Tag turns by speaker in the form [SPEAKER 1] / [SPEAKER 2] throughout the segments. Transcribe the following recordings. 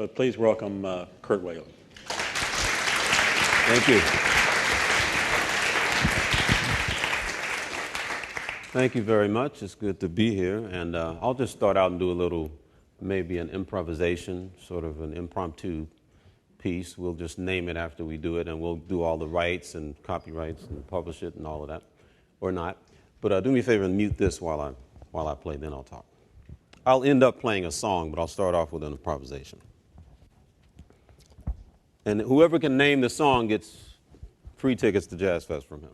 [SPEAKER 1] Please welcome Kirk Whalum.
[SPEAKER 2] Thank you. Thank you very much. It's good to be here. And I'll just start out and do a little, maybe an improvisation, sort of an impromptu piece. We'll just name it after we do it, and we'll do all the rights and copyrights and publish it and all of that, or not. But do me a favor and mute this while I play, then I'll talk. I'll end up playing a song, but I'll start off with an improvisation. And whoever can name the song gets free tickets to Jazz Fest from him.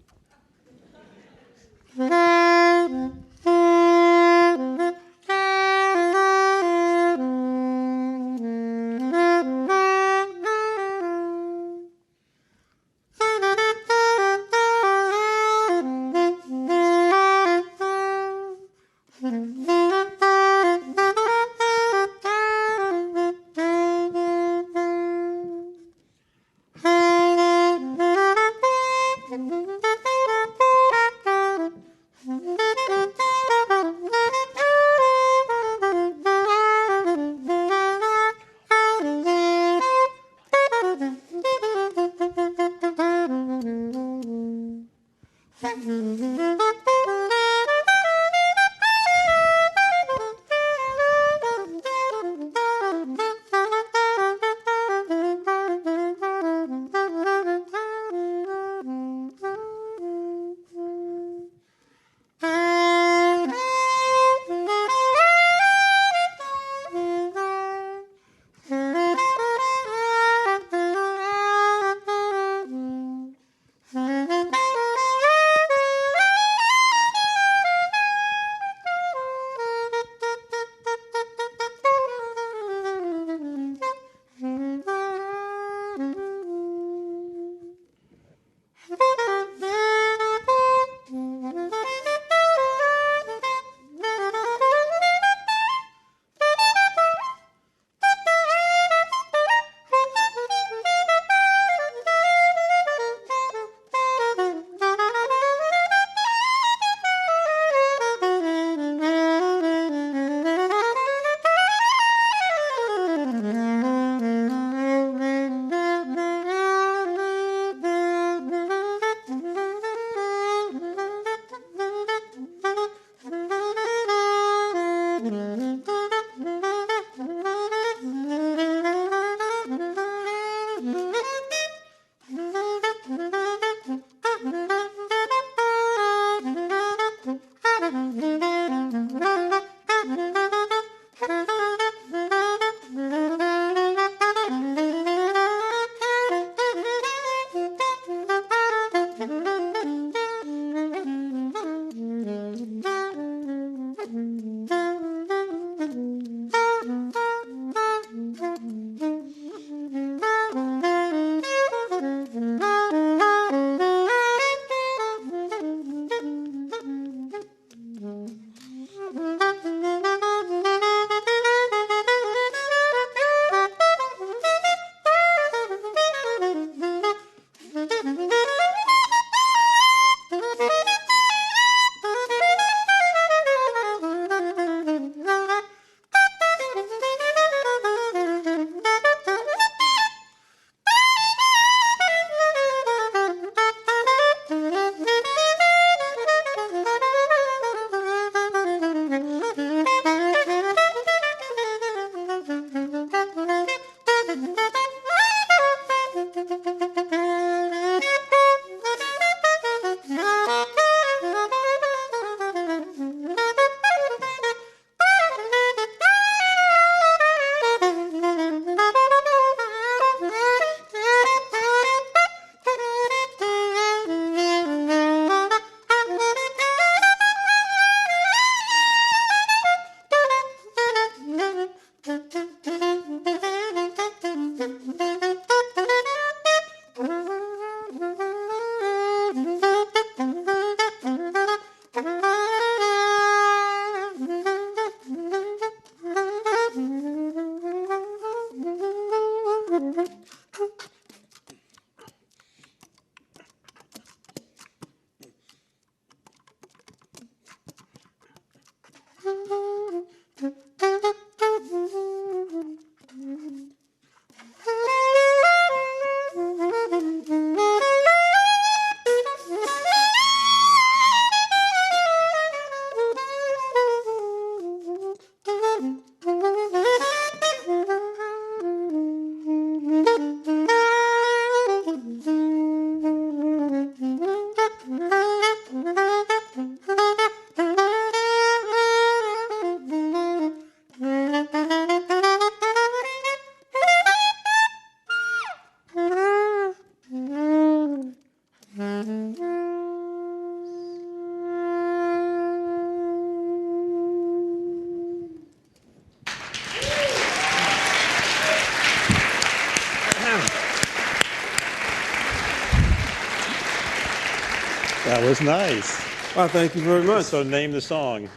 [SPEAKER 1] That was nice.
[SPEAKER 2] Well, thank you very much.
[SPEAKER 1] So name the song.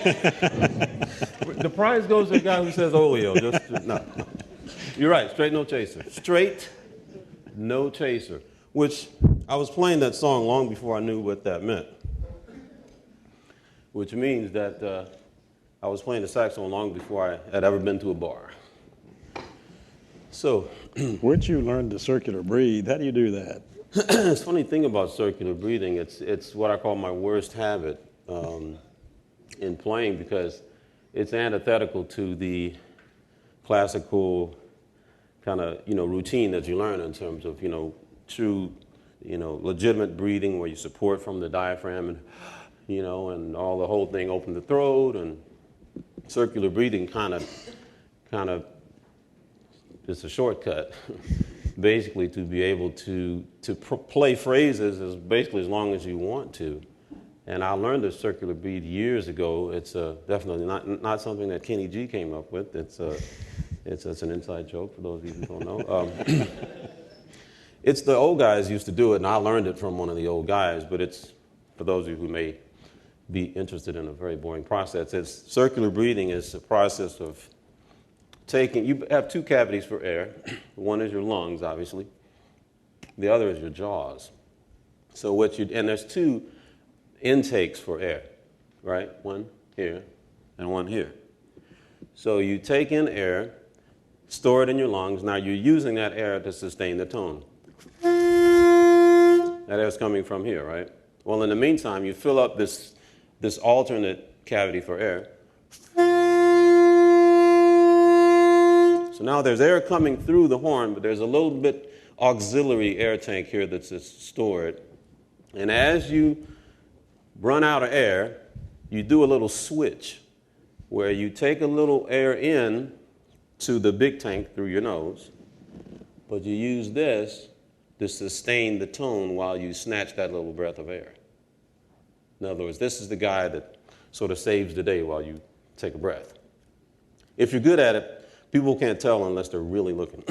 [SPEAKER 2] The prize goes to the guy who says Oleo. No. You're right, straight no chaser. Straight no chaser, which I was playing that song long before I knew what that meant, which means that I was playing the saxophone long before I had ever been to a bar. So,
[SPEAKER 1] Where'd you learn to circular breathe? How do you do that?
[SPEAKER 2] it's a funny thing about circular breathing. It's what I call my worst habit in playing, because it's antithetical to the classical kind of routine that you learn in terms of true legitimate breathing where you support from the diaphragm and all the whole thing, open the throat, and circular breathing kind of it's a shortcut basically to be able to play phrases as basically as long as you want to. And I learned the circular breathe years ago. It's definitely not something that Kenny G came up with. It's an inside joke for those of you who don't know. It's the old guys used to do it, and I learned it from one of the old guys. But it's for those of you who may be interested in a very boring process. Circular breathing is a process of you have two cavities for air. One is your lungs, obviously. The other is your jaws. So and there's two intakes for air, right? One here and one here. So you take in air, store it in your lungs. Now you're using that air to sustain the tone. That air's coming from here, right? Well, in the meantime, you fill up this alternate cavity for air. So now there's air coming through the horn, but there's a little bit auxiliary air tank here that's stored. And as you run out of air, you do a little switch where you take a little air in to the big tank through your nose, but you use this to sustain the tone while you snatch that little breath of air. In other words, this is the guy that sort of saves the day while you take a breath. If you're good at it, people can't tell unless they're really looking.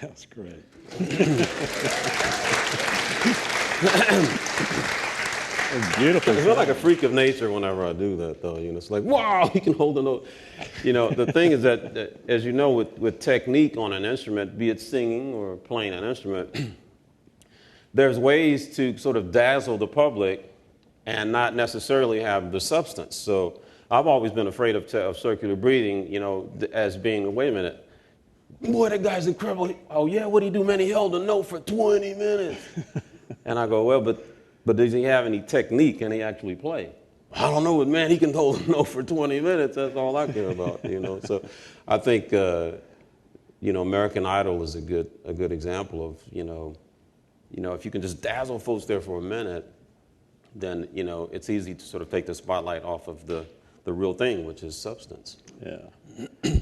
[SPEAKER 1] That's great. It's beautiful.
[SPEAKER 2] I feel like a freak of nature whenever I do that, though. It's like, wow, he can hold a note. The thing is that, as you know, with technique on an instrument, be it singing or playing an instrument, there's ways to sort of dazzle the public and not necessarily have the substance. So I've always been afraid of circular breathing, as being, wait a minute, boy, that guy's incredible. Oh, yeah, what'd he do, man? He held a note for 20 minutes. And I go, well, but does he have any technique? Can he actually play? I don't know, but man, he can hold a note for 20 minutes. That's all I care about, So I think, American Idol is a good example of, if you can just dazzle folks there for a minute, then, it's easy to sort of take the spotlight off of the real thing, which is substance.
[SPEAKER 1] Yeah.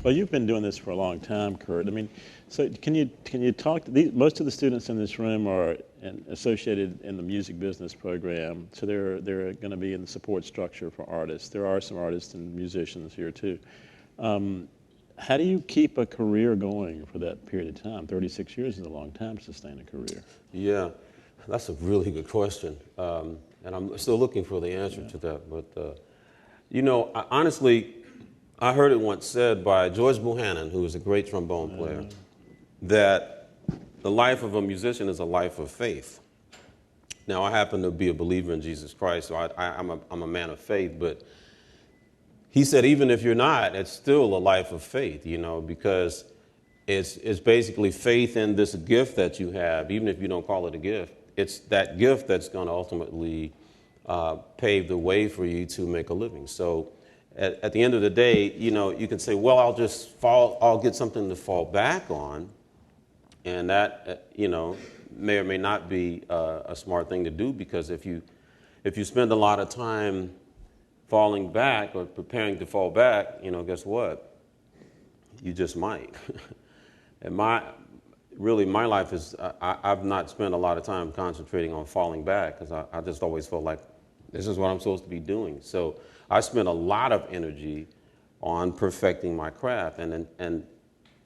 [SPEAKER 1] Well, you've been doing this for a long time, Kurt. I mean, so can you talk? Most of the students in this room are associated in the music business program, so they're going to be in the support structure for artists. There are some artists and musicians here too. How do you keep a career going for that period of time? 36 years is a long time to sustain a career.
[SPEAKER 2] Yeah, that's a really good question, and I'm still looking for the answer to that. But honestly, I heard it once said by George Bohannon, who was a great trombone player. that the life of a musician is a life of faith. Now, I happen to be a believer in Jesus Christ, so I'm a man of faith, but he said even if you're not, it's still a life of faith, because it's basically faith in this gift that you have, even if you don't call it a gift. It's that gift that's going to ultimately pave the way for you to make a living. So at the end of the day, you can say, well, I'll get something to fall back on. And that, may or may not be a smart thing to do, because if you spend a lot of time falling back or preparing to fall back, guess what? You just might. And my life is, I've not spent a lot of time concentrating on falling back, because I just always felt like this is what I'm supposed to be doing. So I spent a lot of energy on perfecting my craft. And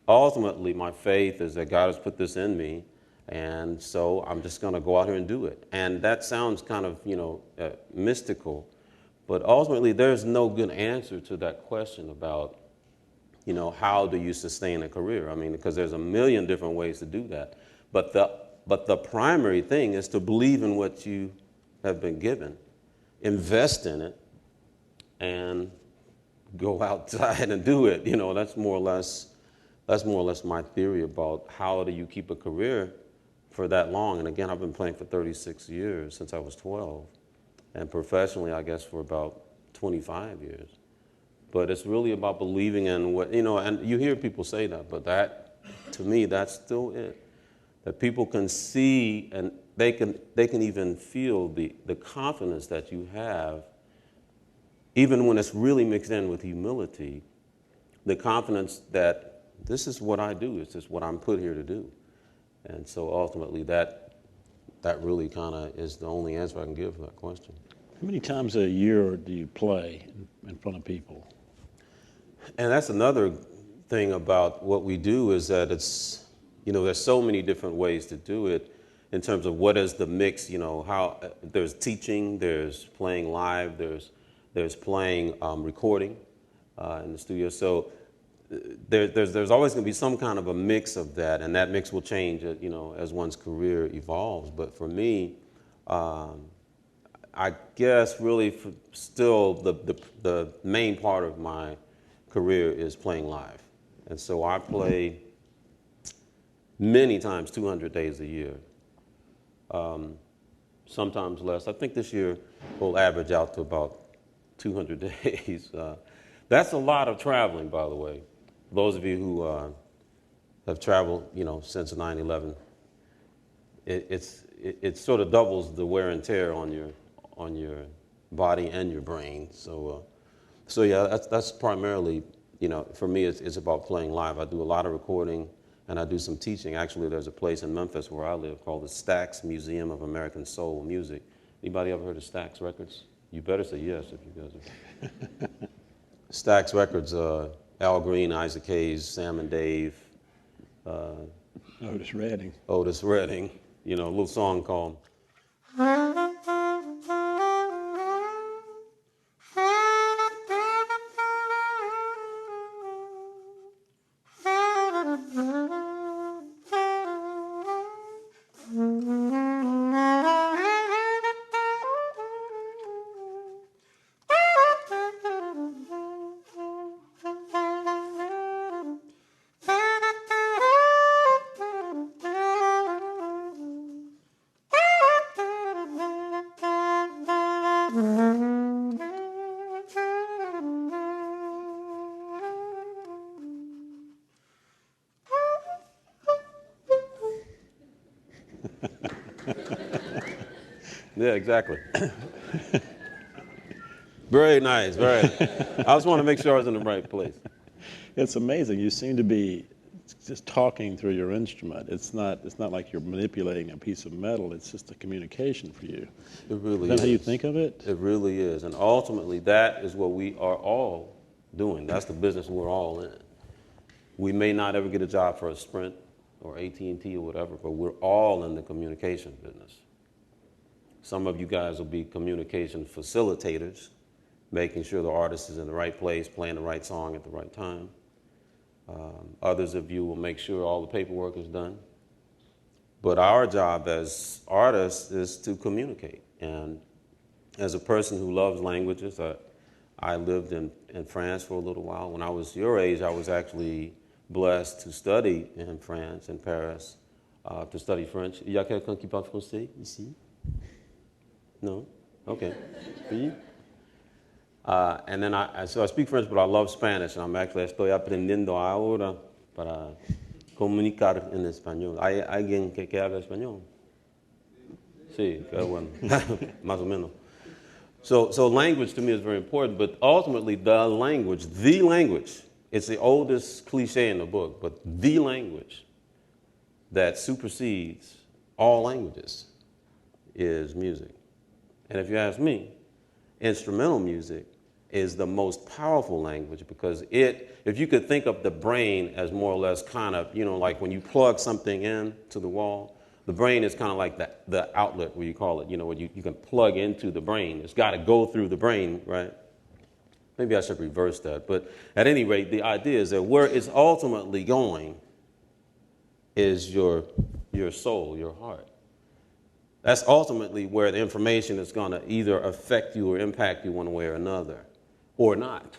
[SPEAKER 2] ultimately, my faith is that God has put this in me, and so I'm just going to go out here and do it. And that sounds kind of, mystical, but ultimately there's no good answer to that question about, how do you sustain a career? I mean, because there's a million different ways to do that. But the primary thing is to believe in what you have been given, invest in it, and go outside and do it. That's more or less my theory about how do you keep a career for that long. And again, I've been playing for 36 years, since I was 12, and professionally, I guess, for about 25 years. But it's really about believing in what, and you hear people say that, but that, to me, that's still it. That people can see, and they can even feel the confidence that you have, even when it's really mixed in with humility, the confidence that this is what I do, it's just what I'm put here to do. And so ultimately that really kind of is the only answer I can give to that question.
[SPEAKER 1] How many times a year do you play in front of people?
[SPEAKER 2] And that's another thing about what we do, is that it's, there's so many different ways to do it in terms of what is the mix, how there's teaching, there's playing live, there's playing recording in the studio. So there's always going to be some kind of a mix of that, and that mix will change, as one's career evolves. But for me, I guess really still the main part of my career is playing live. And so I play many times, 200 days a year, sometimes less. I think this year we'll average out to about 200 days. That's a lot of traveling, by the way. Those of you who have traveled, since 9/11, it sort of doubles the wear and tear on your body and your brain. So yeah, that's primarily, for me, it's about playing live. I do a lot of recording, and I do some teaching. Actually, there's a place in Memphis where I live called the Stax Museum of American Soul Music. Anybody ever heard of Stax Records? You better say yes if you guys are. Stax Records, Al Green, Isaac Hayes, Sam and Dave.
[SPEAKER 1] Otis Redding.
[SPEAKER 2] Otis Redding. A little song called Yeah, exactly. Very nice, very. I just want to make sure I was in the right place.
[SPEAKER 1] It's amazing. You seem to be just talking through your instrument. It's not like you're manipulating a piece of metal. It's just a communication for you.
[SPEAKER 2] It really
[SPEAKER 1] is. Is that
[SPEAKER 2] is.
[SPEAKER 1] how you think of it?
[SPEAKER 2] It really is. And ultimately, that is what we are all doing. That's the business we're all in. We may not ever get a job for a Sprint or AT&T or whatever, but we're all in the communication business. Some of you guys will be communication facilitators, making sure the artist is in the right place, playing the right song at the right time. Others of you will make sure all the paperwork is done. But our job as artists is to communicate. And as a person who loves languages, I lived in France for a little while. When I was your age, I was actually blessed to study in France, in Paris, to study French. Il y a quelqu'un qui parle français ici? No? Okay. Oui? And then so I speak French, but I love Spanish. And estoy aprendiendo ahora para comunicar en español. ¿Hay alguien que habla español? Sí, qué bueno. Más o menos. So language to me is very important, but ultimately the language, it's the oldest cliche in the book, but the language that supersedes all languages is music. And if you ask me, instrumental music is the most powerful language because if you could think of the brain as more or less kind of, like when you plug something in to the wall, the brain is kind of like the outlet, where you call it, where you can plug into the brain. It's got to go through the brain, right? Maybe I should reverse that. But at any rate, the idea is that where it's ultimately going is your soul, your heart. That's ultimately where the information is going to either affect you or impact you one way or another, or not.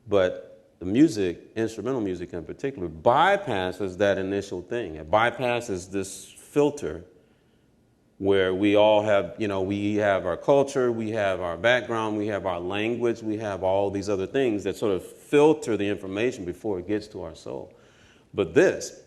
[SPEAKER 2] But the music, instrumental music in particular, bypasses that initial thing. It bypasses this filter where we all have, we have our culture, we have our background, we have our language, we have all these other things that sort of filter the information before it gets to our soul. But this,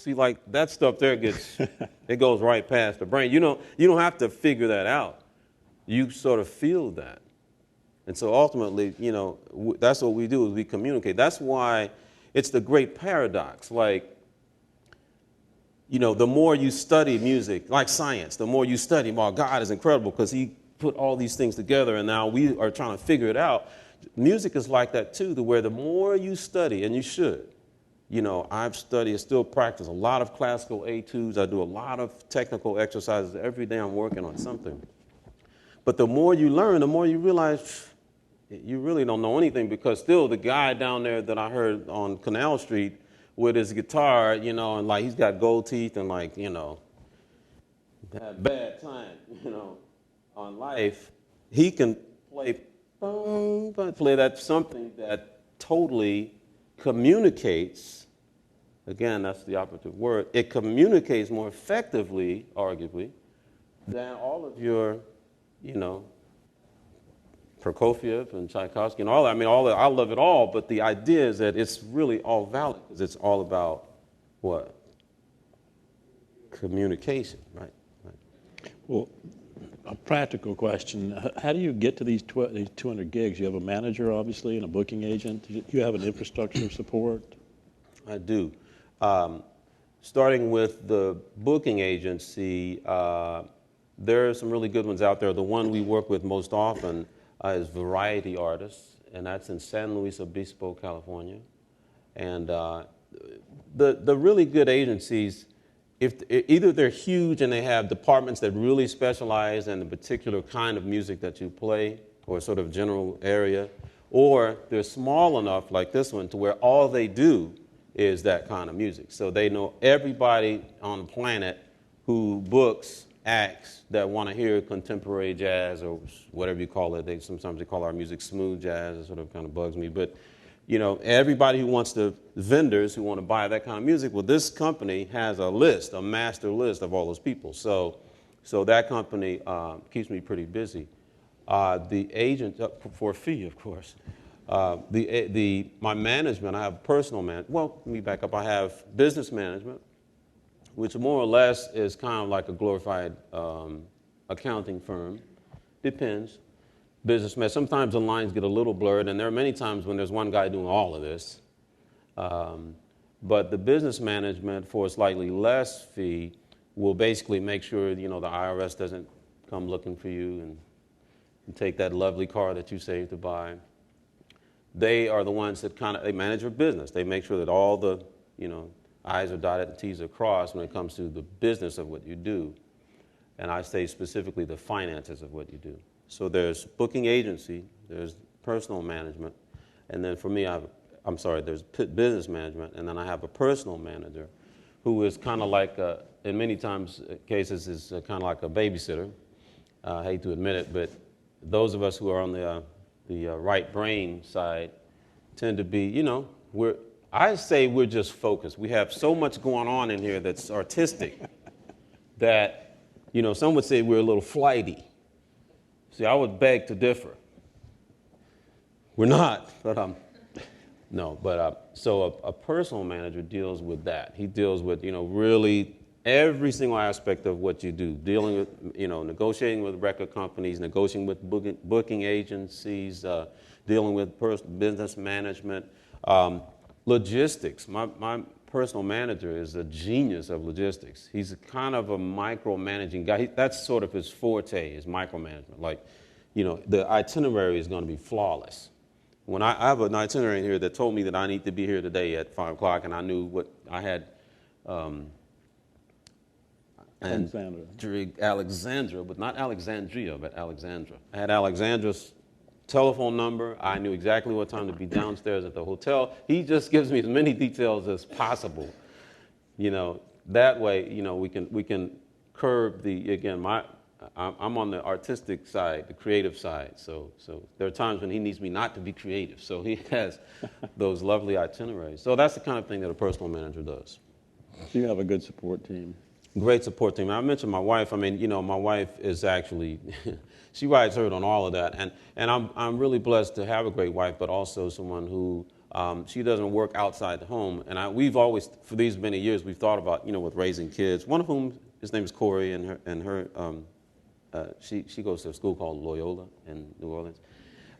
[SPEAKER 2] see, like that stuff there it goes right past the brain. You don't have to figure that out. You sort of feel that. And so ultimately, that's what we do is we communicate. That's why it's the great paradox. Like, the more you study music, like science, the more you study, God is incredible because he put all these things together and now we are trying to figure it out. Music is like that too, to where the more you study, and you should, I've studied and still practice a lot of classical etudes. I do a lot of technical exercises. Every day I'm working on something. But the more you learn, the more you realize you really don't know anything because still the guy down there that I heard on Canal Street with his guitar, and like he's got gold teeth and like, that bad time, on life, he can play that something that totally communicates. Again, that's the operative word. It communicates more effectively, arguably, than all of your, Prokofiev and Tchaikovsky and all that. I mean, I love it all, but the idea is that it's really all valid because it's all about what? Communication, right?
[SPEAKER 1] Well, a practical question. How do you get to these 200 gigs? You have a manager, obviously, and a booking agent. Do you have an infrastructure of support?
[SPEAKER 2] I do. Starting with the booking agency, there are some really good ones out there. The one we work with most often is Variety Artists, and that's in San Luis Obispo, California. And the really good agencies, either they're huge and they have departments that really specialize in the particular kind of music that you play or sort of general area, or they're small enough like this one to where all they do is that kind of music. So they know everybody on the planet who books acts that want to hear contemporary jazz or whatever you call it. Sometimes they call our music smooth jazz. It sort of kind of bugs me. But, everybody who wants to, vendors who want to buy that kind of music, well, this company has a list, a master list of all those people. So that company keeps me pretty busy. The agent, for a fee, of course. My management, I have personal well, let me back up. I have business management, which more or less is kind of like a glorified accounting firm. Depends. Businessman. Sometimes the lines get a little blurred, and there are many times when there's one guy doing all of this. But the business management for a slightly less fee will basically make sure the IRS doesn't come looking for you and take that lovely car that you saved to buy. They are the ones that they manage your business. They make sure that all the I's are dotted and T's are crossed when it comes to the business of what you do. And I say specifically the finances of what you do. So there's booking agency, there's personal management, and then for me, there's business management, and then I have a personal manager who is kind of like, in many cases, is kind of like a babysitter. I hate to admit it, but those of us who are on the right brain side tend to be, I say we're just focused. We have so much going on in here that's artistic that, some would say we're a little flighty. See, I would beg to differ. We're not, but no. But so a personal manager deals with that. He deals with really every single aspect of what you do, dealing with negotiating with record companies, negotiating with booking agencies, dealing with business management, logistics. My personal manager is a genius of logistics. He's kind of a micromanaging guy. That's sort of his forte, is micromanagement. Like, the itinerary is going to be flawless. When I have an itinerary here that told me that I need to be here today at 5 o'clock, and I knew what I had. Alexandra, but not Alexandria, but Alexandra. I had Alexandra's telephone number. I knew exactly what time to be downstairs at the hotel. He just gives me as many details as possible. That way, we can curb I'm on the artistic side, the creative side. So there are times when he needs me not to be creative. So he has those lovely itineraries. So that's the kind of thing that a personal manager does.
[SPEAKER 1] So you have a good support team.
[SPEAKER 2] Great support team. I mentioned my wife. My wife is actually, she rides herd on all of that. And I'm really blessed to have a great wife, but also someone who, she doesn't work outside the home. And we've always, for these many years, we've thought about, with raising kids. One of whom, his name is Corey, she goes to a school called Loyola in New Orleans.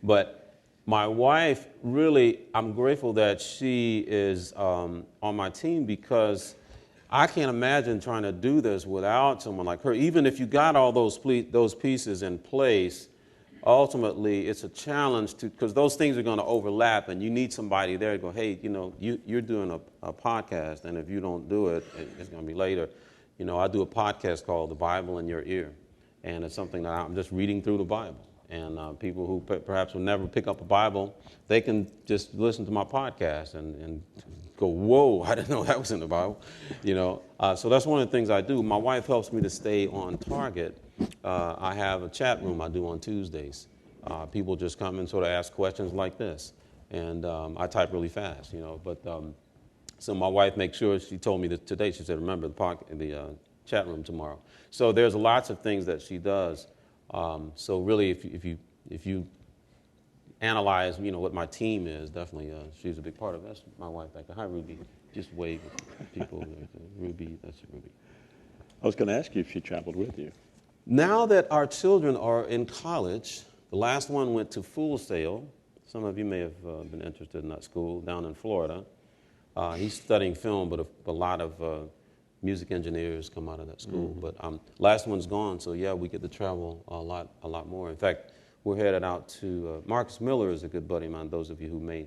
[SPEAKER 2] But my wife, really, I'm grateful that she is on my team, because I can't imagine trying to do this without someone like her. Even if you got all those pieces in place, ultimately it's a challenge because those things are going to overlap, and you need somebody there to go, hey, you're doing a podcast, and if you don't do it, it's going to be later. I do a podcast called The Bible in Your Ear, and it's something that I'm just reading through the Bible. And people who perhaps will never pick up a Bible, they can just listen to my podcast and go, whoa, I didn't know that was in the Bible. So that's one of the things I do. My wife helps me to stay on target. I have a chat room I do on Tuesdays. People just come and sort of ask questions like this. And I type really fast, so my wife makes sure, she told me that today, she said, remember the chat room tomorrow. So there's lots of things that she does. So really, if you analyze, what my team is, definitely she's a big part of it. That's my wife back there. Hi, Ruby. Just wave at people. Ruby, that's Ruby.
[SPEAKER 1] I was going to ask you if she traveled with you.
[SPEAKER 2] Now that our children are in college, the last one went to Full Sail. Some of you may have been interested in that school down in Florida. He's studying film, but a lot of music engineers come out of that school. Mm-hmm. But last one's gone, so yeah, we get to travel a lot more. In fact, we're headed out to, Marcus Miller is a good buddy of mine, those of you who may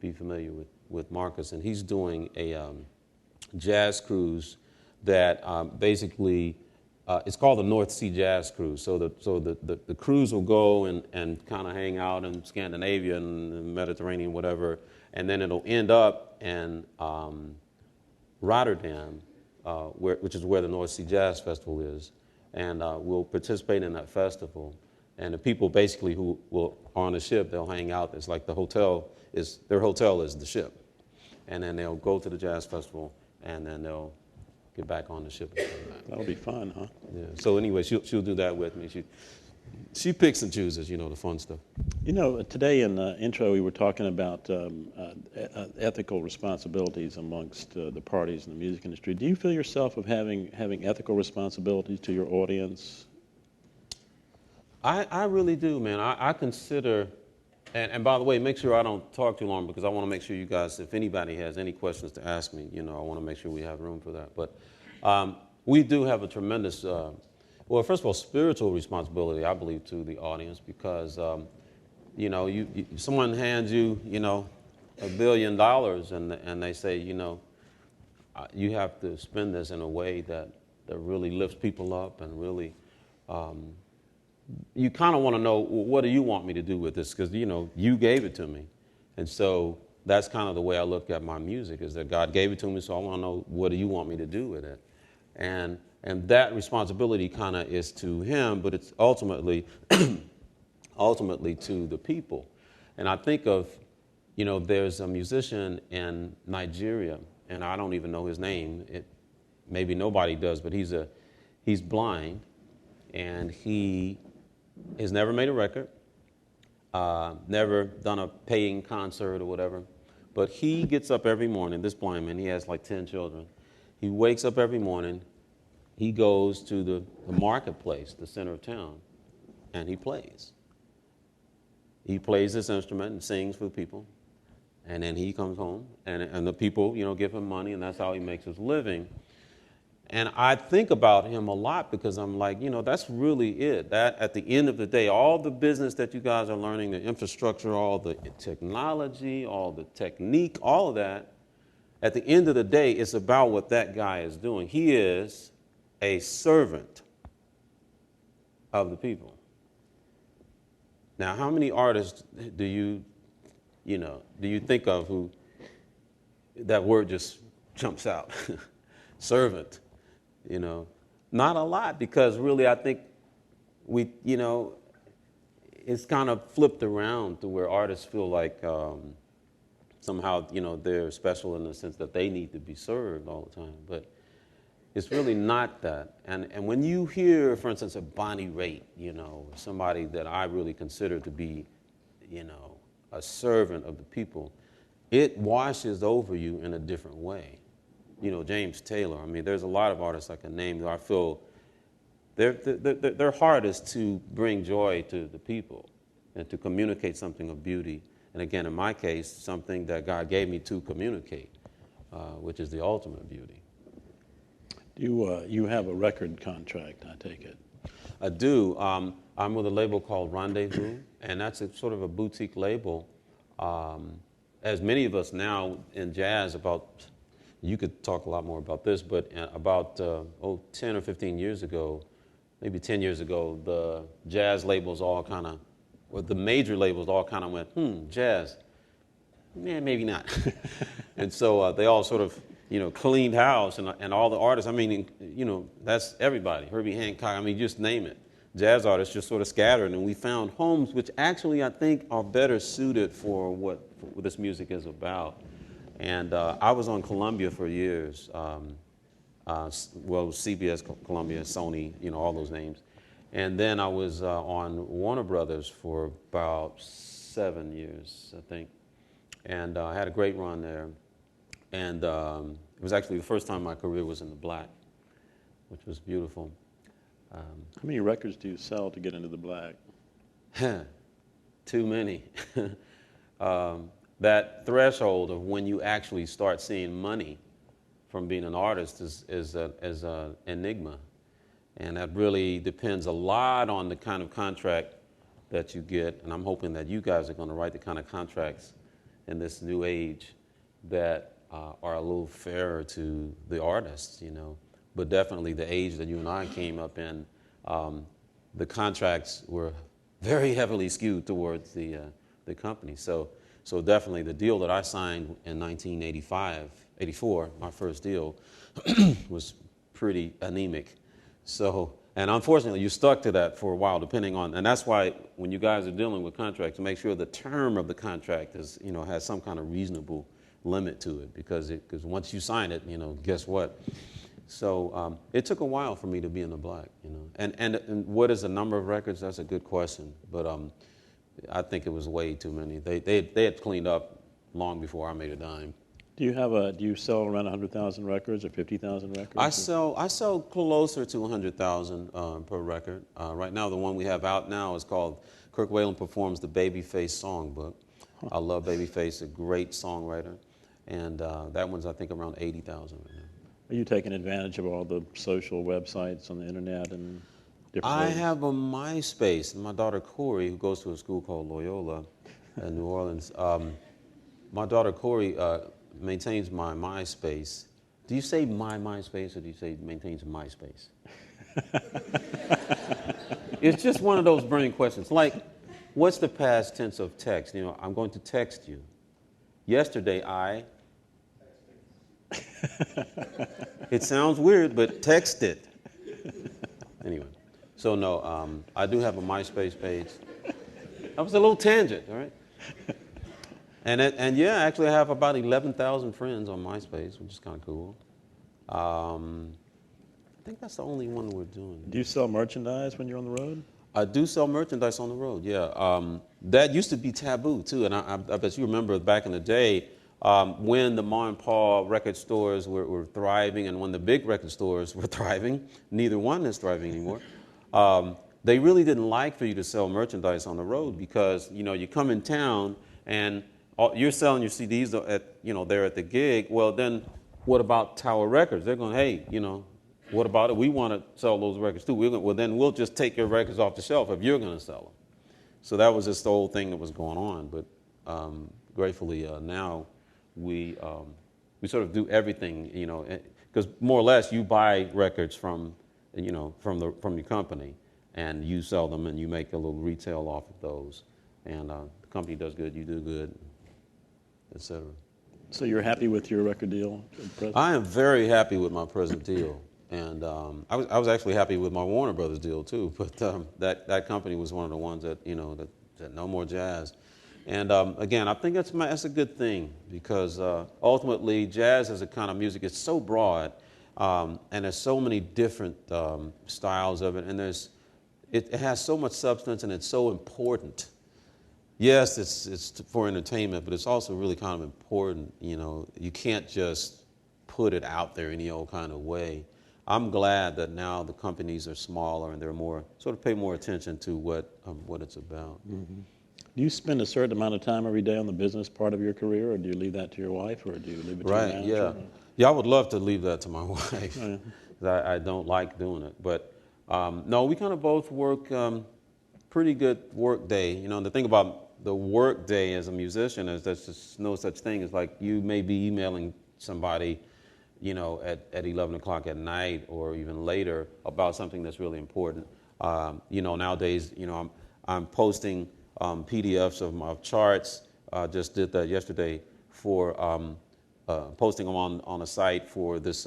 [SPEAKER 2] be familiar with Marcus, and he's doing a jazz cruise that basically, it's called the North Sea Jazz Cruise. So the cruise will go and kind of hang out in Scandinavia and the Mediterranean, whatever, and then it'll end up in Rotterdam, which is where the North Sea Jazz Festival is, and we'll participate in that festival. And the people basically who are on the ship, they'll hang out. It's like their hotel is the ship. And then they'll go to the jazz festival, and then they'll get back on the ship and come back.
[SPEAKER 1] That'll be fun, huh?
[SPEAKER 2] Yeah. So anyway, she'll do that with me. She picks and chooses, the fun stuff.
[SPEAKER 1] You know, today in the intro, we were talking about ethical responsibilities amongst the parties in the music industry. Do you feel yourself of having ethical responsibilities to your audience?
[SPEAKER 2] I really do, man. I consider, and by the way, make sure I don't talk too long because I want to make sure you guys, if anybody has any questions to ask me, I want to make sure we have room for that. But we do have a tremendous, well, first of all, spiritual responsibility, I believe, to the audience because, someone hands you, $1 billion and they say, you have to spend this in a way that really lifts people up and really, you kind of want to know, well, what do you want me to do with this? Because, you gave it to me. And so that's kind of the way I look at my music is that God gave it to me, so I want to know, what do you want me to do with it? And that responsibility kind of is to him, but it's ultimately to the people. And I think of, there's a musician in Nigeria, and I don't even know his name. Maybe nobody does, but he's blind, and he has never made a record, never done a paying concert or whatever. But he gets up every morning, this blind man, he has like 10 children. He wakes up every morning, he goes to the marketplace, the center of town, and he plays. He plays this instrument and sings for the people. And then he comes home, and the people, give him money, and that's how he makes his living. And I think about him a lot because I'm like, that's really it. That at the end of the day, all the business that you guys are learning, the infrastructure, all the technology, all the technique, all of that, at the end of the day, it's about what that guy is doing. He is a servant of the people. Now, how many artists do you think of who that word just jumps out? Servant, not a lot, because really I think it's kind of flipped around to where artists feel like somehow, they're special in the sense that they need to be served all the time. But it's really not that. And when you hear, for instance, a Bonnie Raitt, somebody that I really consider to be, a servant of the people, it washes over you in a different way. James Taylor. I mean, there's a lot of artists I can name that I feel their heart is to bring joy to the people and to communicate something of beauty. And again, in my case, something that God gave me to communicate, which is the ultimate beauty.
[SPEAKER 1] You have a record contract, I take it.
[SPEAKER 2] I do. I'm with a label called Rendezvous, and that's sort of a boutique label. As many of us now in jazz, you could talk a lot more about this, but about 10 or 15 years ago, maybe 10 years ago, the jazz labels all kind of, or the major labels all kind of went, jazz, maybe not. And so they all sort of, cleaned house, and all the artists, I mean, that's everybody, Herbie Hancock, I mean, just name it. Jazz artists just sort of scattered, and we found homes which actually I think are better suited for what this music is about. And I was on Columbia for years, CBS, Columbia, Sony, all those names. And then I was on Warner Brothers for about 7 years, I think. And I had a great run there. And it was actually the first time my career was in the black, which was beautiful.
[SPEAKER 1] How many records do you sell to get into the black?
[SPEAKER 2] Too many. That threshold of when you actually start seeing money from being an artist is an enigma. And that really depends a lot on the kind of contract that you get. And I'm hoping that you guys are going to write the kind of contracts in this new age that are a little fairer to the artists, But definitely the age that you and I came up in, the contracts were very heavily skewed towards the company. So definitely the deal that I signed in 1984, my first deal, was pretty anemic. So, and unfortunately, you stuck to that for a while, depending on, and that's why when you guys are dealing with contracts, make sure the term of the contract is, has some kind of reasonable limit to it, because once you sign it, guess what? So it took a while for me to be in the black, you know. And what is the number of records? That's a good question. But I think it was way too many. They had cleaned up long before I made a dime.
[SPEAKER 1] Do you sell around 100,000 records or 50,000 records?
[SPEAKER 2] I sell closer to 100,000 per record. Right now, the one we have out now is called Kirk Whalum Performs the Babyface Songbook. I love Babyface, a great songwriter. And that one's, I think, around 80,000 right now.
[SPEAKER 1] Are you taking advantage of all the social websites on the internet and different
[SPEAKER 2] I
[SPEAKER 1] ways?
[SPEAKER 2] have a MySpace. My daughter Corey, who goes to a school called Loyola in New Orleans, my daughter Corey maintains my MySpace. Do you say my MySpace or do you say maintains MySpace? It's just one of those burning questions. Like, what's the past tense of text? You know, I'm going to text you. Yesterday, I... It sounds weird, but text it. Anyway, so no, I do have a MySpace page. That was a little tangent, all right? And yeah, actually I have about 11,000 friends on MySpace, which is kind of cool. I think that's the only one we're doing.
[SPEAKER 1] Do you sell merchandise when you're on the road?
[SPEAKER 2] I do sell merchandise on the road, yeah. That used to be taboo, too, and I bet you remember back in the day when the Ma and Pa record stores were thriving and when the big record stores were thriving, neither one is thriving anymore. They really didn't like for you to sell merchandise on the road because, you know, you come in town and you're selling your CDs there at the gig. Well, then what about Tower Records? They're going, hey, you know, what about it? We want to sell those records too. Well, then we'll just take your records off the shelf if you're going to sell them. So that was just the whole thing that was going on. But gratefully now we sort of do everything, you know, because more or less you buy records from your company and you sell them and you make a little retail off of those. And the company does good, you do good, etc.
[SPEAKER 1] So you're happy with your record deal at present?
[SPEAKER 2] I am very happy with my present deal. And I was actually happy with my Warner Brothers deal too, but that company was one of the ones that, you know, that said no more jazz. And again, I think that's a good thing because ultimately jazz as a kind of music is so broad and there's so many different styles of it, and it has so much substance and it's so important. Yes, it's for entertainment, but it's also really kind of important. You know, you can't just put it out there any old kind of way. I'm glad that now the companies are smaller and they're more sort of pay more attention to what it's about.
[SPEAKER 1] Mm-hmm. Do you spend a certain amount of time every day on the business part of your career, or do you leave that to your wife, or do you leave it to your manager?
[SPEAKER 2] Right, yeah. I would love to leave that to my wife.
[SPEAKER 1] Oh, yeah.
[SPEAKER 2] I don't like doing it. But no, we kind of both work pretty good work day. You know, the thing about the work day as a musician is there's just no such thing as like you may be emailing somebody, you know, at 11 o'clock at night or even later about something that's really important. You know, nowadays, you know, I'm posting PDFs of my charts. Just did that yesterday for posting them on a site for this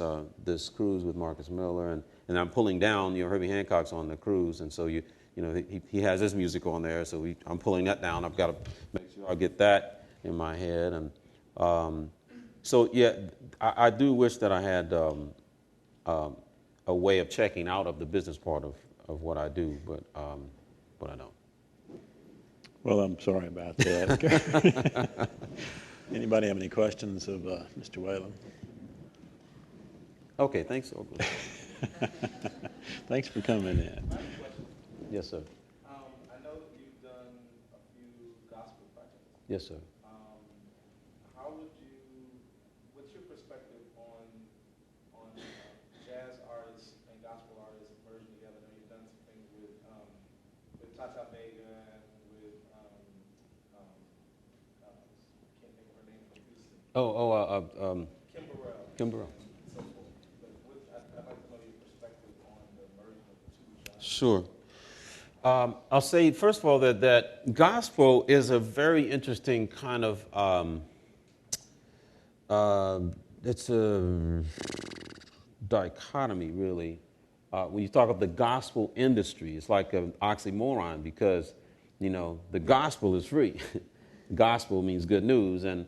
[SPEAKER 2] cruise with Marcus Miller, and I'm pulling down. You know, Herbie Hancock's on the cruise, and so you know he has his music on there, so I'm pulling that down. I've got to make sure I get that in my head, and so yeah, I do wish that I had a way of checking out of the business part of what I do, but I don't.
[SPEAKER 1] Well, I'm sorry about that. Anybody have any questions of Mr. Whalum?
[SPEAKER 2] Okay, thanks.
[SPEAKER 1] Thanks for coming in.
[SPEAKER 2] Yes, sir.
[SPEAKER 3] I know that you've done a few gospel projects.
[SPEAKER 2] Yes, sir.
[SPEAKER 3] What's your perspective on jazz artists and gospel artists merging together? I know you've done some things with Tata Vega and with can't think of her name from Houston. Kim Burrell. So forth. But I'd like to know your perspective on the merging of the two genres.
[SPEAKER 2] Sure. I'll say, first of all, that gospel is a very interesting kind of, it's a dichotomy, really. When you talk about the gospel industry, it's like an oxymoron because, you know, the gospel is free. Gospel means good news, and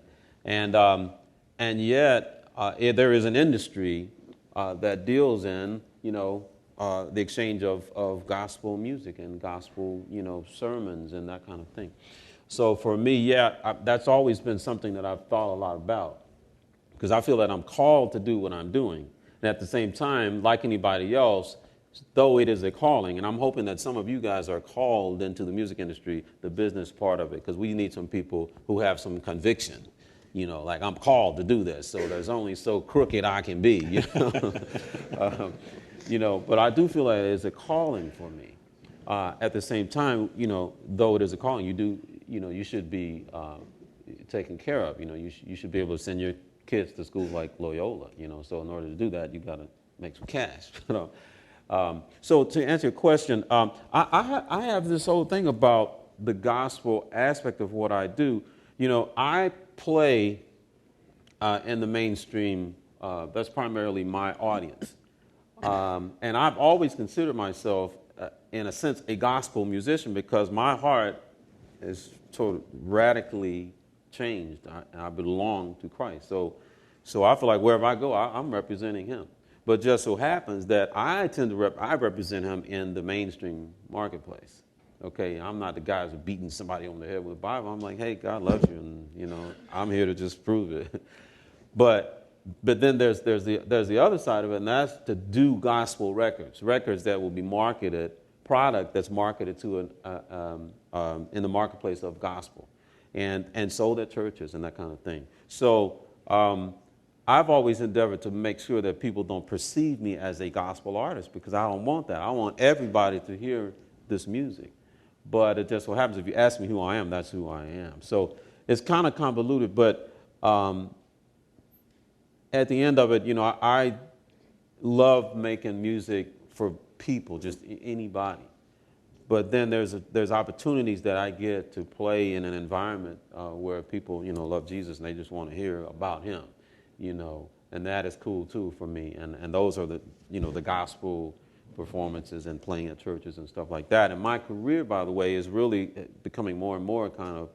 [SPEAKER 2] yet there is an industry that deals in, the exchange of gospel music and gospel, sermons and that kind of thing. So for me, that's always been something that I've thought a lot about, because I feel that I'm called to do what I'm doing. And at the same time, like anybody else, though it is a calling, and I'm hoping that some of you guys are called into the music industry, the business part of it, because we need some people who have some conviction. Like, I'm called to do this, so there's only so crooked I can be, But I do feel like it's a calling for me. At the same time, though it is a calling, you should be taken care of. You should be able to send your kids to schools like Loyola. So in order to do that, you got to make some cash. So to answer your question, I have this whole thing about the gospel aspect of what I do. I play in the mainstream. That's primarily my audience. And I've always considered myself, in a sense, a gospel musician, because my heart is sort of radically changed. I belong to Christ. So I feel like wherever I go, I'm representing him. But just so happens that I tend to I represent him in the mainstream marketplace. Okay, I'm not the guy who's beating somebody on the head with a Bible. I'm like, hey, God loves you, and I'm here to just prove it. But then there's the other side of it, and that's to do gospel records that will be marketed, product that's marketed to in the marketplace of gospel, and sold at churches and that kind of thing. So I've always endeavored to make sure that people don't perceive me as a gospel artist, because I don't want that. I want everybody to hear this music. But it just so happens, if you ask me who I am, that's who I am. So it's kind of convoluted, but at the end of it, I love making music for people, just anybody. But then there's opportunities that I get to play in an environment where people, love Jesus and they just want to hear about him, and that is cool too for me. And those are the gospel performances and playing at churches and stuff like that. And my career, by the way, is really becoming more and more kind of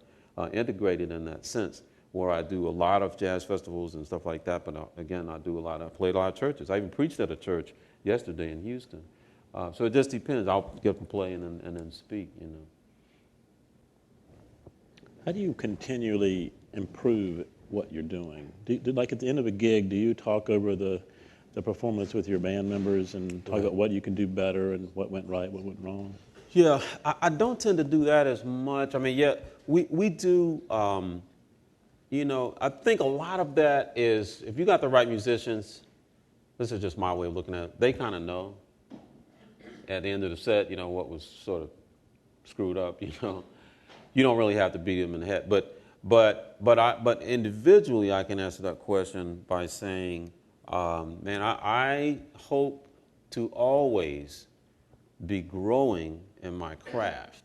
[SPEAKER 2] integrated in that sense, where I do a lot of jazz festivals and stuff like that. But again, I play a lot of churches. I even preached at a church yesterday in Houston. So it just depends. I'll get up and play and then speak,
[SPEAKER 1] How do you continually improve what you're doing? Like at the end of a gig, do you talk over the performance with your band members and talk about what you can do better and what went right, what went wrong?
[SPEAKER 2] Yeah, I don't tend to do that as much. I mean, yeah, we do. I think a lot of that is, if you got the right musicians, this is just my way of looking at it, they kind of know at the end of the set, what was sort of screwed up, You don't really have to beat them in the head. But individually, I can answer that question by saying, I hope to always be growing in my craft.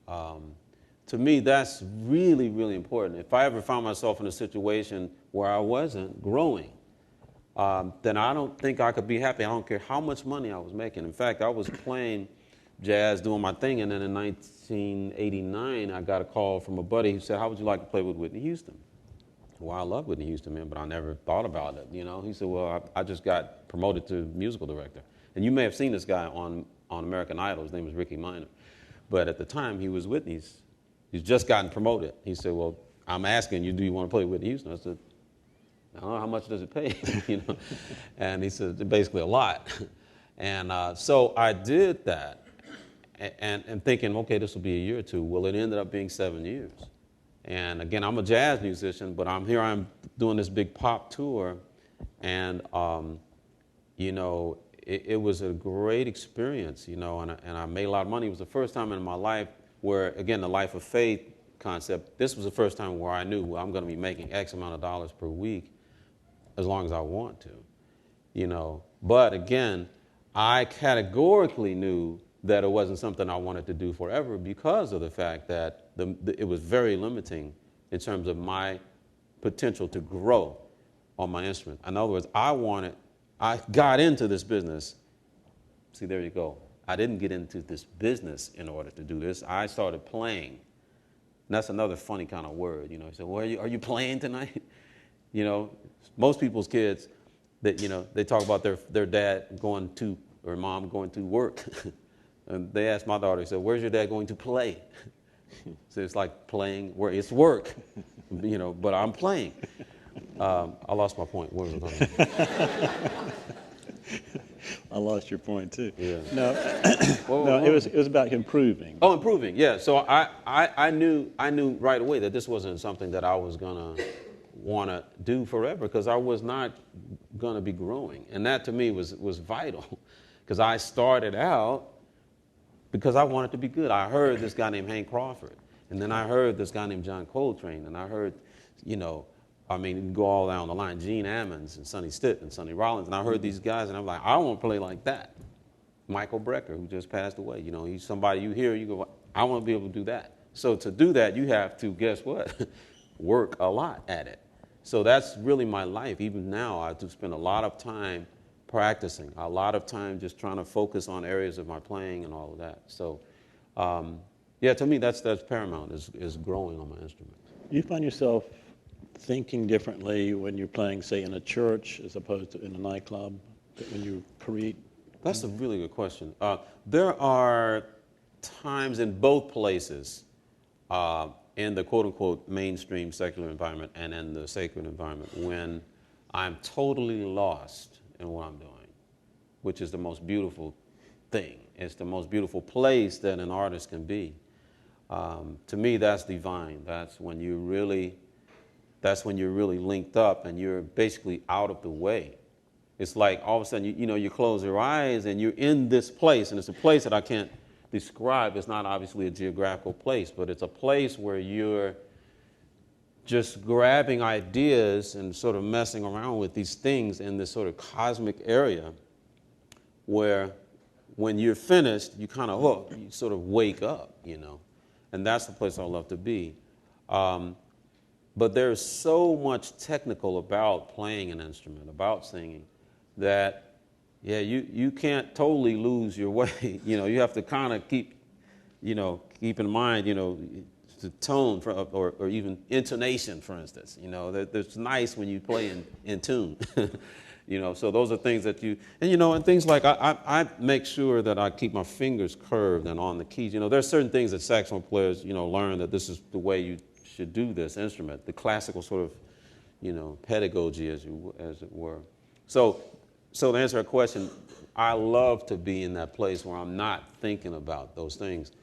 [SPEAKER 2] To me, that's really, really important. If I ever found myself in a situation where I wasn't growing, then I don't think I could be happy. I don't care how much money I was making. In fact, I was playing jazz, doing my thing, and then in 1989, I got a call from a buddy who said, how would you like to play with Whitney Houston? Well, I love Whitney Houston, man, but I never thought about it, He said, well, I just got promoted to musical director. And you may have seen this guy on American Idol. His name was Ricky Minor. But at the time, he was Whitney's. He's just gotten promoted. He said, well, I'm asking you, do you want to play Whitney Houston? I said, I don't know, how much does it pay? And he said, basically a lot. And so I did that and thinking, okay, this will be a year or two. Well, it ended up being 7 years. And again, I'm a jazz musician, but I'm doing this big pop tour. And, it was a great experience, and I made a lot of money. It was the first time in my life where, again, the life of faith concept, this was the first time where I knew, well, I'm going to be making X amount of dollars per week as long as I want to, But again, I categorically knew that it wasn't something I wanted to do forever because of the fact that it was very limiting in terms of my potential to grow on my instrument. In other words, I got into this business. See, there you go. I didn't get into this business in order to do this. I started playing. And that's another funny kind of word, You say, well, are you playing tonight? Most people's kids, that, they talk about their dad going to, or mom going to work. And they asked my daughter, said, where's your dad going to play? So it's like playing where it's work, but I'm playing. I lost my point. Where was I going?
[SPEAKER 1] I lost your point too.
[SPEAKER 2] Yeah.
[SPEAKER 1] No, no, it was about improving.
[SPEAKER 2] Oh, improving. Yeah. So I knew right away that this wasn't something that I was gonna want to do forever, because I was not gonna be growing, and that to me was vital, because I started out because I wanted to be good. I heard this guy named Hank Crawford, and then I heard this guy named John Coltrane, and I heard, you can go all down the line, Gene Ammons and Sonny Stitt and Sonny Rollins, and I heard these guys, and I'm like, I want to play like that. Michael Brecker, who just passed away, he's somebody you hear, you go, I want to be able to do that. So to do that, you have to, guess what, work a lot at it. So that's really my life. Even now, I do spend a lot of time practicing, a lot of time just trying to focus on areas of my playing and all of that. So, to me, that's paramount, is growing on my instrument.
[SPEAKER 1] You find yourself thinking differently when you're playing, say, in a church as opposed to in a nightclub, when you create?
[SPEAKER 2] That's a really good question. There are times in both places, in the quote-unquote mainstream secular environment and in the sacred environment, when I'm totally lost in what I'm doing, which is the most beautiful thing. It's the most beautiful place that an artist can be. To me, that's divine. That's when you're really linked up and you're basically out of the way. It's like all of a sudden, you close your eyes and you're in this place, and it's a place that I can't describe. It's not obviously a geographical place, but it's a place where you're just grabbing ideas and sort of messing around with these things in this sort of cosmic area where when you're finished, you kind of hook, you sort of wake up, and that's the place I love to be. But there's so much technical about playing an instrument, about singing, that, you can't totally lose your way. You have to kind of keep in mind, the tone or even intonation, for instance. That's nice when you play in tune. So those are things that and things like I make sure that I keep my fingers curved and on the keys. There's certain things that saxophone players, learn that this is the way you should do this instrument, the classical sort of, pedagogy, as it were. So to answer your question, I love to be in that place where I'm not thinking about those things,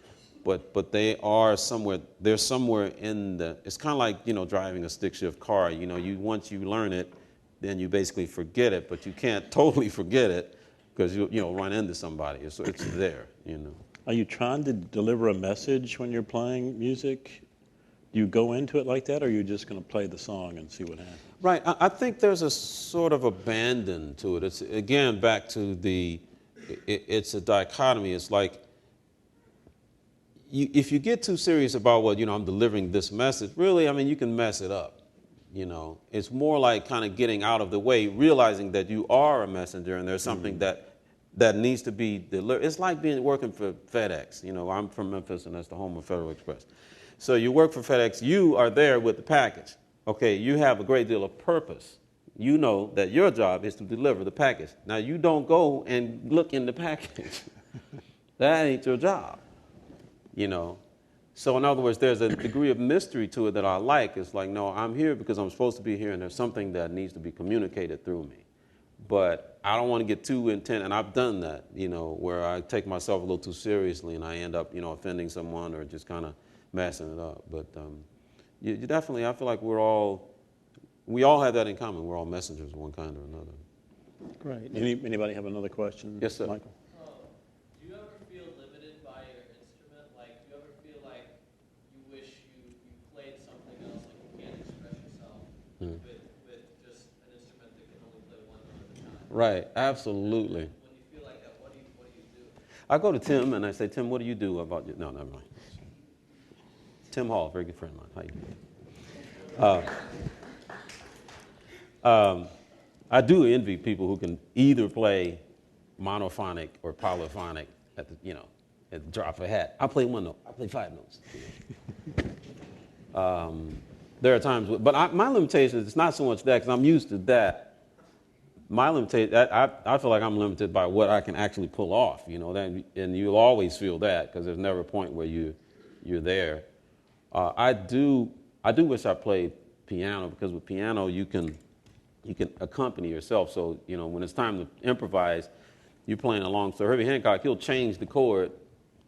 [SPEAKER 2] but they are somewhere. They're somewhere in the. It's kind of like driving a stick shift car. Once you learn it, then you basically forget it, but you can't totally forget it because you'll run into somebody. It's there.
[SPEAKER 1] Are you trying to deliver a message when you're playing music? Do you go into it like that, or are you just going to play the song and see what happens?
[SPEAKER 2] Right. I think there's a sort of abandon to it. It's, again, back to it's a dichotomy. It's like, if you get too serious about, I'm delivering this message, really, you can mess it up. It's more like kind of getting out of the way, realizing that you are a messenger and there's something that needs to be delivered. It's like working for FedEx. I'm from Memphis, and that's the home of Federal Express. So you work for FedEx, you are there with the package. Okay, you have a great deal of purpose. You know that your job is to deliver the package. Now, you don't go and look in the package. That ain't your job, So in other words, there's a degree of mystery to it that I like. It's like, no, I'm here because I'm supposed to be here, and there's something that needs to be communicated through me. But I don't want to get too intent, and I've done that, where I take myself a little too seriously, and I end up, offending someone or just kind of messing it up. But you definitely, I feel like we all have that in common. We're all messengers of one kind or another.
[SPEAKER 1] Great. Anybody have another question?
[SPEAKER 2] Yes, sir.
[SPEAKER 1] Michael?
[SPEAKER 4] Do you ever feel limited by your instrument? Like, do you ever feel like you wish you played something else, like you can't express yourself with just an instrument that can only play one note at a time?
[SPEAKER 2] Right, absolutely.
[SPEAKER 4] When you feel like that, what do you do?
[SPEAKER 2] I go to Tim and I say, Tim, what do you do about your... No, never mind. Tim Hall, very good friend of mine. How you doing? I do envy people who can either play monophonic or polyphonic at the drop of a hat. I play one note. I play 5 notes. There are times, but my limitation is not so much that, because I'm used to that. my limitation, I feel like I'm limited by what I can actually pull off, that, and you'll always feel that because there's never a point where you're there. I do wish I played piano because with piano you can accompany yourself. So when it's time to improvise, you're playing along. So Herbie Hancock, he'll change the chord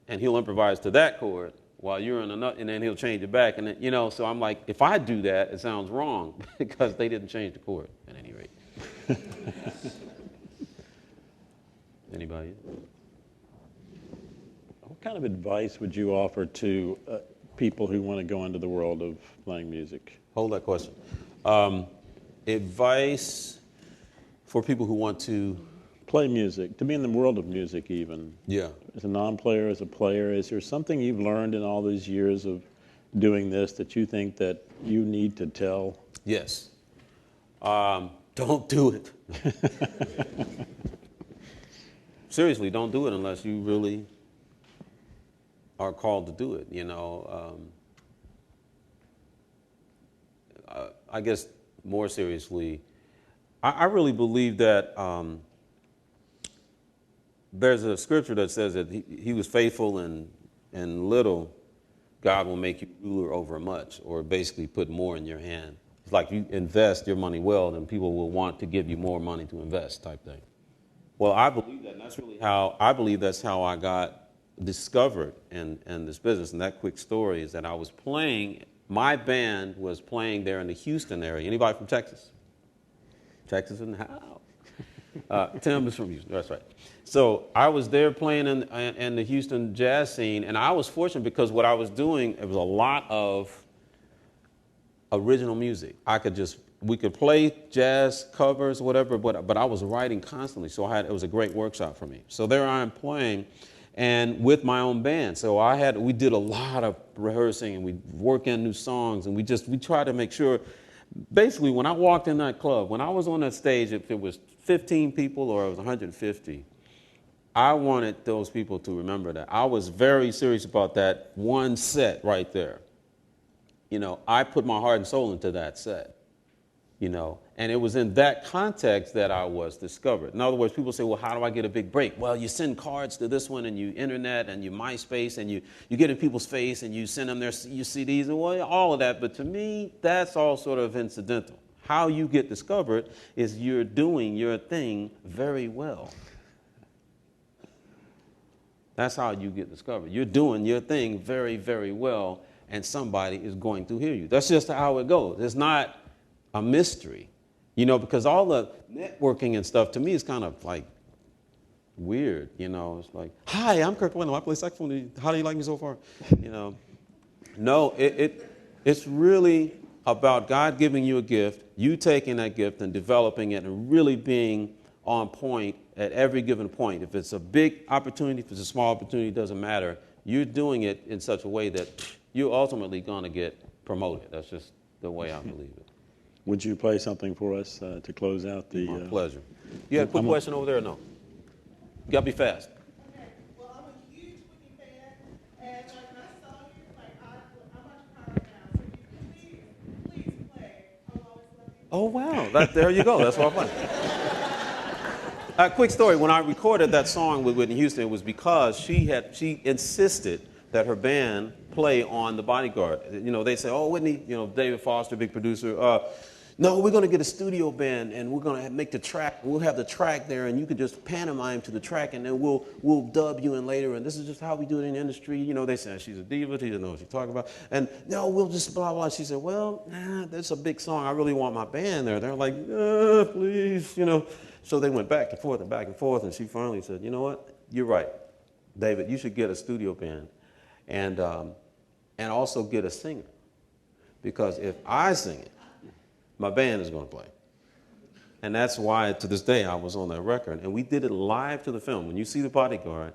[SPEAKER 2] and he'll improvise to that chord while you're in another, and then he'll change it back. And then, so I'm like, if I do that, it sounds wrong because they didn't change the chord at any rate. Anybody?
[SPEAKER 1] What kind of advice would you offer to people who want to go into the world of playing music?
[SPEAKER 2] Hold that question. Advice for people who want to
[SPEAKER 1] play music, to be in the world of music even.
[SPEAKER 2] Yeah.
[SPEAKER 1] As a non-player, as a player, is there something you've learned in all these years of doing this that you think that you need to tell?
[SPEAKER 2] Yes. Don't do it. Seriously, don't do it unless you really are called to do it. I guess more seriously, I really believe that there's a scripture that says that he was faithful in little, God will make you ruler over much, or basically put more in your hand. It's like you invest your money well, then people will want to give you more money to invest type thing. Well, I believe that, and that's really how I got discovered in this business. And that quick story is that I was playing, my band was playing there in the Houston area. Anybody from Texas? Texas in the house. Tim is from Houston, that's right. So I was there playing in the Houston jazz scene, and I was fortunate because what I was doing, it was a lot of original music. We could play jazz covers, whatever, but I was writing constantly, so it was a great workshop for me. So there I am playing, and with my own band. So we did a lot of rehearsing, and we work in new songs, and we tried to make sure. Basically, when I walked in that club, when I was on that stage, if it was 15 people or it was 150, I wanted those people to remember that. I was very serious about that one set right there. I put my heart and soul into that set, and it was in that context that I was discovered. In other words, people say, well, how do I get a big break? Well, you send cards to this one and you internet and you MySpace and you get in people's face and you send them your CDs and all of that. But to me, that's all sort of incidental. How you get discovered is you're doing your thing very well. That's how you get discovered. You're doing your thing very, very well, and somebody is going to hear you. That's just how it goes. It's not a mystery, because all the networking and stuff to me is kind of like weird, It's like, hi, I'm Kirk Whalum. I play saxophone. How do you like me so far? No, it's really about God giving you a gift, you taking that gift and developing it and really being on point at every given point. If it's a big opportunity, if it's a small opportunity, it doesn't matter. You're doing it in such a way that you're ultimately going to get promoted. That's just the way I believe it.
[SPEAKER 1] Would you play something for us to close out the...
[SPEAKER 2] My pleasure. You had a quick question over there or no? You got to be fast.
[SPEAKER 5] Okay. Well, I'm a huge Whitney fan, and when I saw you, I'm on Chicago now, so if you please play I'll Always Love You.
[SPEAKER 2] Oh, wow. There you go. That's what I'm playing. A quick story. When I recorded that song with Whitney Houston, it was because she insisted that her band play on The Bodyguard. They say, oh, Whitney, David Foster, big producer, no, we're going to get a studio band, and we're going to make the track. We'll have the track there, and you can just pantomime to the track, and then we'll dub you in later, and this is just how we do it in the industry. They say, she's a diva. She doesn't know what she's talking about. And, no, we'll just blah, blah. She said, well, that's a big song. I really want my band there. They're like, please, So they went back and forth, and she finally said, you know what? You're right, David. You should get a studio band and also get a singer. Because if I sing it, my band is going to play. And that's why, to this day, I was on that record. And we did it live to the film. When you see The Bodyguard,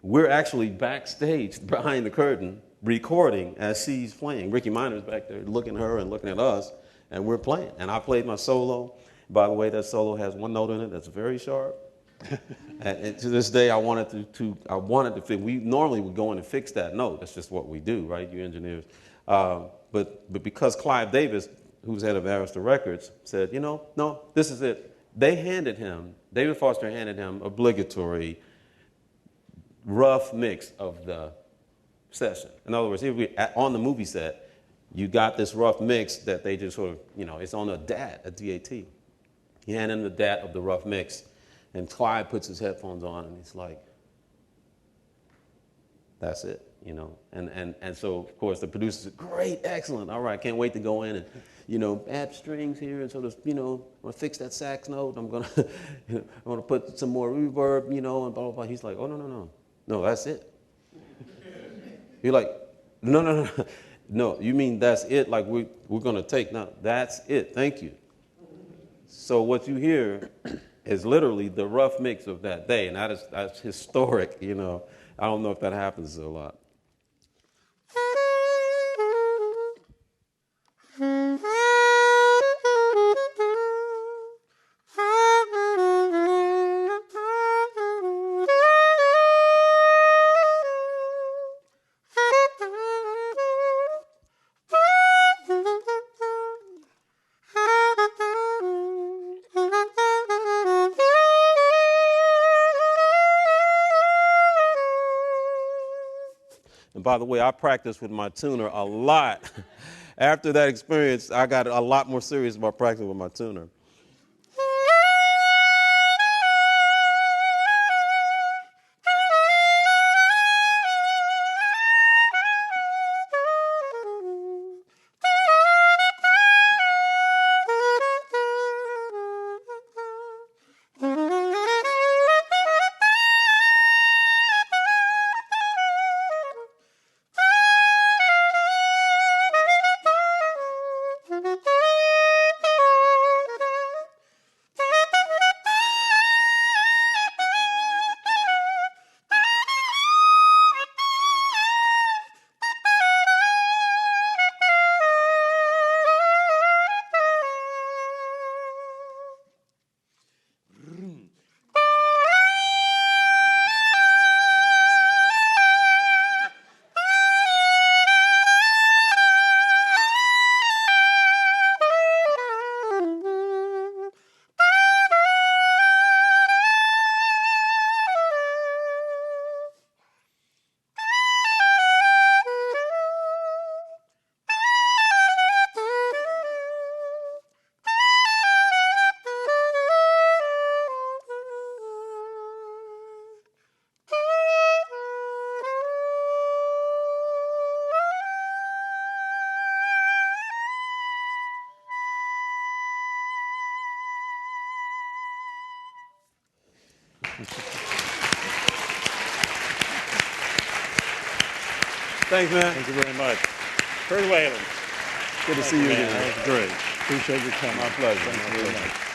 [SPEAKER 2] we're actually backstage behind the curtain recording as she's playing. Ricky Minor's back there looking at her and looking at us, and we're playing. And I played my solo. By the way, that solo has one note in it that's very sharp. And to this day, I wanted to fix. We normally would go in and fix that note. That's just what we do, right? You engineers. But because Clive Davis who's head of Arista Records, said, no, this is it. David Foster handed him obligatory rough mix of the session. In other words, on the movie set, you got this rough mix that they just sort of, it's on a DAT. He handed him the DAT of the rough mix, and Clyde puts his headphones on, and he's like, that's it, And so, of course, the producer said, great, excellent, all right, can't wait to go in and, add strings here and sort of, I'm going to fix that sax note. I'm going to put some more reverb, and blah, blah, blah. He's like, oh, no, that's it. You're like, no, you mean that's it? Like we're going to take, no, that's it, thank you. So what you hear is literally the rough mix of that day, and that's historic, I don't know if that happens a lot. And by the way, I practiced with my tuner a lot. After that experience, I got a lot more serious about practicing with my tuner. Thanks, man.
[SPEAKER 1] Thank you very much. Kirk Whalum.
[SPEAKER 2] Good to see you again.
[SPEAKER 1] That was great. Appreciate your time.
[SPEAKER 2] My pleasure.
[SPEAKER 1] Thank you very much.